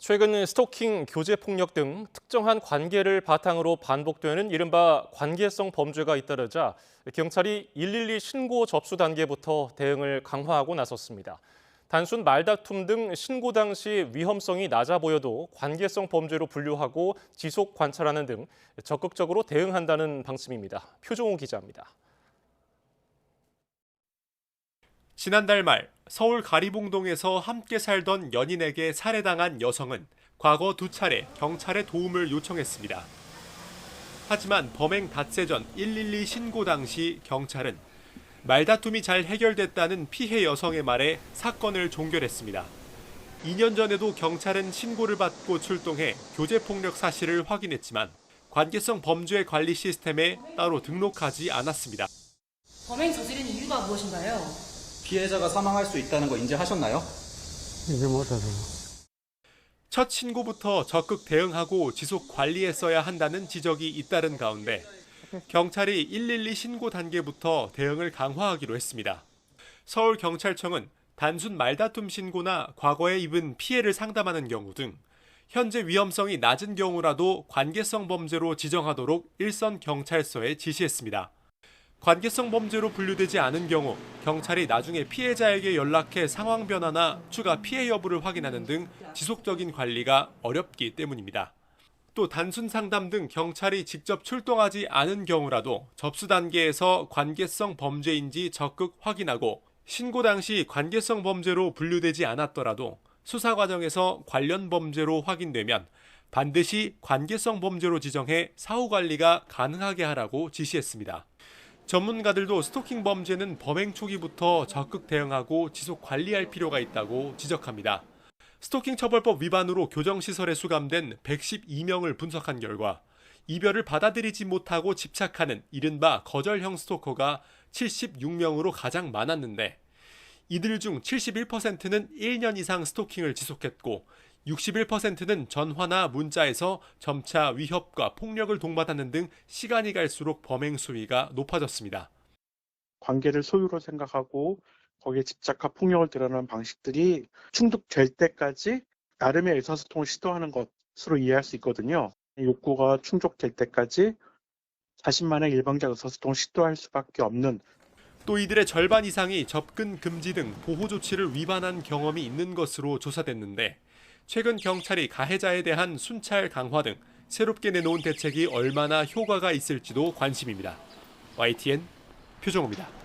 최근 스토킹, 교제폭력 등 특정한 관계를 바탕으로 반복되는 이른바 관계성 범죄가 잇따르자 경찰이 112 신고 접수 단계부터 대응을 강화하고 나섰습니다. 단순 말다툼 등 신고 당시 위험성이 낮아 보여도 관계성 범죄로 분류하고 지속 관찰하는 등 적극적으로 대응한다는 방침입니다. 표종호 기자입니다. 지난달 말 서울 가리봉동에서 함께 살던 연인에게 살해당한 여성은 과거 2차례 경찰에 도움을 요청했습니다. 하지만 범행 닷새 전 112 신고 당시 경찰은 말다툼이 잘 해결됐다는 피해 여성의 말에 사건을 종결했습니다. 2년 전에도 경찰은 신고를 받고 출동해 교제폭력 사실을 확인했지만 관계성 범죄 관리 시스템에 따로 등록하지 않았습니다. 범행 저지른 이유가 무엇인가요? 피해자가 사망할 수 있다는 거 인지하셨나요? 인지 못해서. 첫 신고부터 적극 대응하고 지속 관리했어야 한다는 지적이 잇따른 가운데 경찰이 112 신고 단계부터 대응을 강화하기로 했습니다. 서울경찰청은 단순 말다툼 신고나 과거에 입은 피해를 상담하는 경우 등 현재 위험성이 낮은 경우라도 관계성 범죄로 지정하도록 일선 경찰서에 지시했습니다. 관계성 범죄로 분류되지 않은 경우 경찰이 나중에 피해자에게 연락해 상황 변화나 추가 피해 여부를 확인하는 등 지속적인 관리가 어렵기 때문입니다. 또 단순 상담 등 경찰이 직접 출동하지 않은 경우라도 접수 단계에서 관계성 범죄인지 적극 확인하고 신고 당시 관계성 범죄로 분류되지 않았더라도 수사 과정에서 관련 범죄로 확인되면 반드시 관계성 범죄로 지정해 사후 관리가 가능하게 하라고 지시했습니다. 전문가들도 스토킹 범죄는 범행 초기부터 적극 대응하고 지속 관리할 필요가 있다고 지적합니다. 스토킹 처벌법 위반으로 교정시설에 수감된 112명을 분석한 결과 이별을 받아들이지 못하고 집착하는 이른바 거절형 스토커가 76명으로 가장 많았는데 이들 중 71%는 1년 이상 스토킹을 지속했고 61%는 전화나 문자에서 점차 위협과 폭력을 동반하는 등 시간이 갈수록 범행 수위가 높아졌습니다. 관계를 소유로 생각하고 거기에 집착과 폭력을 드러내는 방식들이 충족될 때까지 나름의 의사소통을 시도하는 것으로 이해할 수 있거든요. 욕구가 충족될 때까지 자신만의 일방적 의사소통을 시도할 수밖에 없는. 또 이들의 절반 이상이 접근 금지 등 보호 조치를 위반한 경험이 있는 것으로 조사됐는데 최근 경찰이 가해자에 대한 순찰 강화 등 새롭게 내놓은 대책이 얼마나 효과가 있을지도 관심입니다. YTN 표정호입니다.